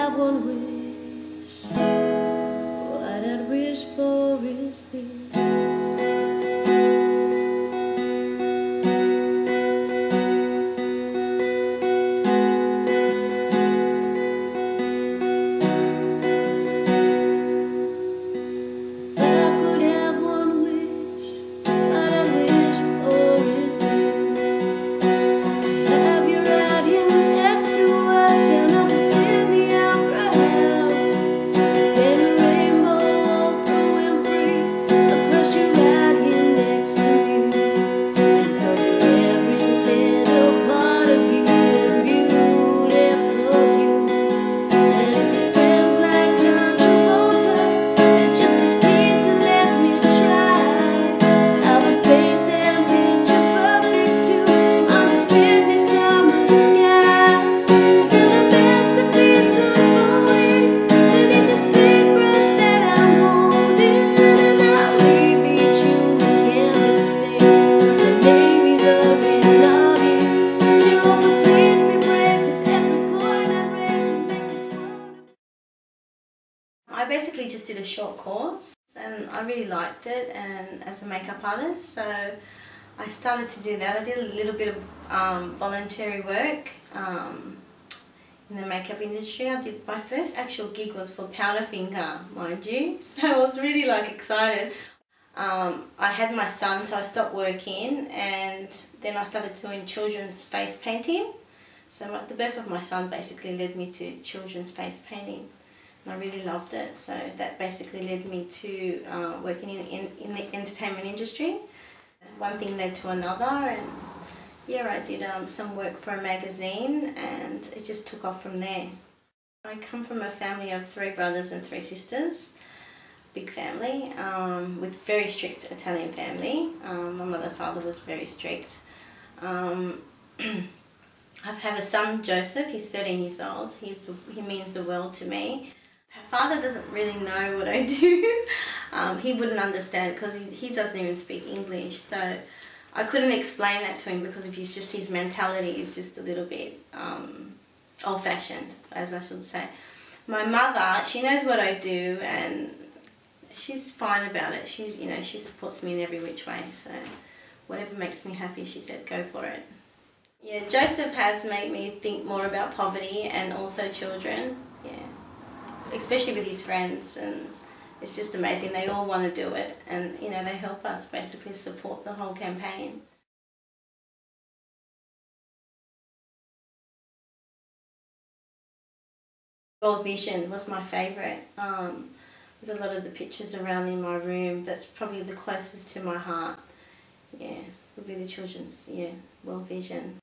have one wish, what I'd wish for is this. I basically just did a short course and I really liked it, and as a makeup artist, so I started to do that. I did a little bit of voluntary work in the makeup industry. My first actual gig was for Powderfinger, mind you, so I was really excited. I had my son, so I stopped working, and then I started doing children's face painting. So the birth of my son basically led me to children's face painting. I really loved it, so that basically led me to working in the entertainment industry. One thing led to another, and yeah, I did some work for a magazine, and it just took off from there. I come from a family of 3 brothers and 3 sisters, big family, with very strict Italian family. My mother and father was very strict. I have a son, Joseph. He's 13 years old. He means the world to me. My father doesn't really know what I do. He wouldn't understand because he doesn't even speak English, so I couldn't explain that to him because of his mentality is just a little bit old-fashioned, as I should say. My mother, she knows what I do and she's fine about it. She supports me in every which way, so whatever makes me happy, she said, go for it. Yeah, Joseph has made me think more about poverty and also children, yeah. Especially with his friends, and it's just amazing. They all want to do it, and they help us basically support the whole campaign. World Vision was my favourite. There's a lot of the pictures around in my room. That's probably the closest to my heart. Yeah, would be the children's, World Vision.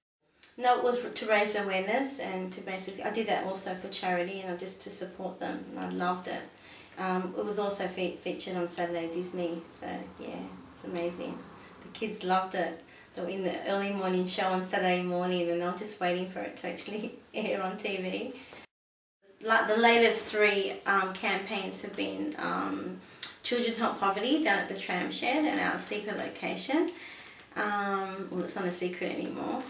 No, it was to raise awareness and to basically, I did that also for charity and just to support them, and I loved it. It was also featured on Saturday Disney, so yeah, it's amazing. The kids loved it. They were in the early morning show on Saturday morning, and they were just waiting for it to actually air on TV. Like the latest 3 campaigns have been Children Help Poverty down at the tram shed and our secret location. Well, it's not a secret anymore.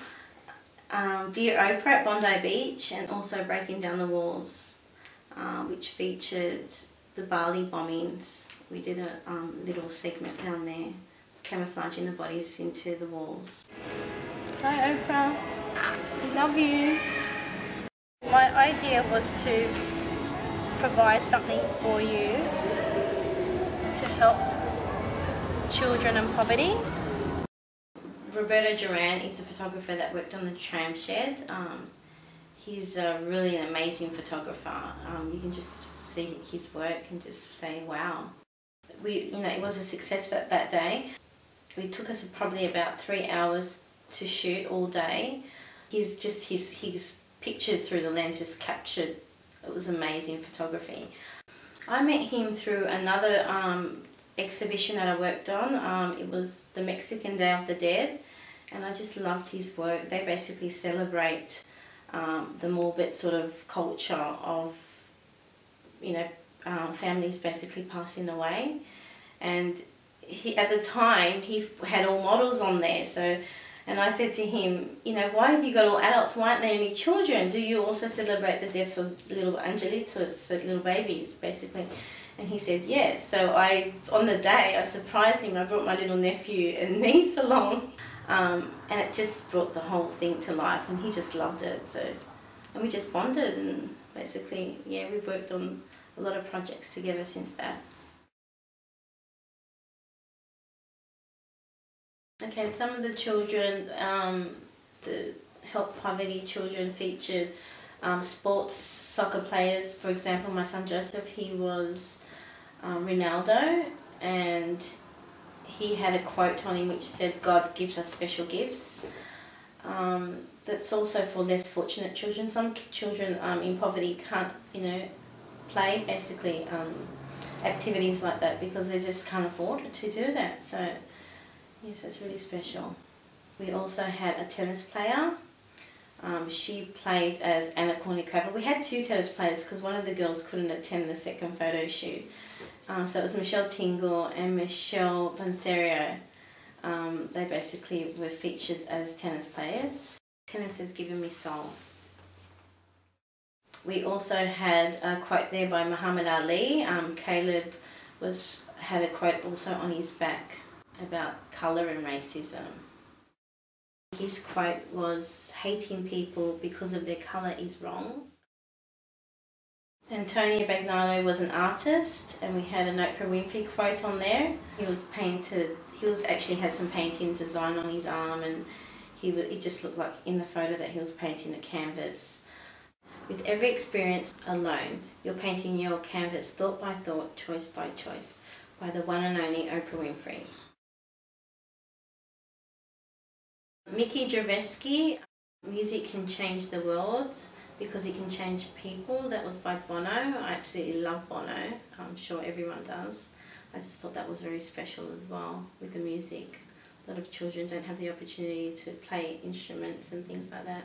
Dear Oprah at Bondi Beach, and also Breaking Down the Walls, which featured the Bali bombings. We did a little segment down there, camouflaging the bodies into the walls. Hi Oprah, love you. My idea was to provide something for you to help children in poverty. Roberto Duran is a photographer that worked on the tram shed. He's really an amazing photographer. You can just see his work and just say, wow. It was a success that day. It took us probably about 3 hours to shoot all day. His picture through the lens just captured, it was amazing photography. I met him through another exhibition that I worked on. It was the Mexican Day of the Dead, and I just loved his work. They basically celebrate the morbid sort of culture of families basically passing away, and at the time he had all models on there, so And I said to him, you know, why have you got all adults? Why aren't there any children? Do you also celebrate the deaths of little angelitos, little babies, basically? And he said, yes. So on the day, I surprised him. I brought my little nephew and niece along. And it just brought the whole thing to life, and he just loved it. So, and we just bonded, and basically, yeah, we've worked on a lot of projects together since that. Okay, some of the children, the Help Poverty children featured sports soccer players. For example, my son Joseph, he was Ronaldo, and he had a quote on him which said, "God gives us special gifts." That's also for less fortunate children. Some children in poverty can't, you know, play basically activities like that because they just can't afford to do that. So yes, it's really special. We also had a tennis player. She played as Anna Kournikova. We had two tennis players because one of the girls couldn't attend the second photo shoot. So it was Michelle Tingle and Michelle Panserio. They basically were featured as tennis players. Tennis has given me soul. We also had a quote there by Muhammad Ali. Caleb had a quote also on his back about colour and racism. His quote was, "Hating people because of their colour is wrong." Antonio Bagnano was an artist, and we had an Oprah Winfrey quote on there. He was painted, actually had some painting design on his arm, and it just looked like in the photo that he was painting a canvas. With every experience alone, you're painting your canvas thought by thought, choice by choice, by the one and only Oprah Winfrey. Mickey Gervasky, music can change the world because it can change people. That was by Bono. I absolutely love Bono. I'm sure everyone does. I just thought that was very special as well with the music. A lot of children don't have the opportunity to play instruments and things like that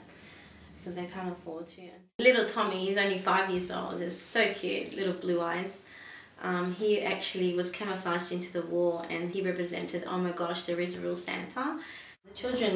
because they can't afford to. Little Tommy, he's only 5 years old. He's so cute, little blue eyes. He actually was camouflaged into the war, and he represented, oh my gosh, there is a real Santa. The children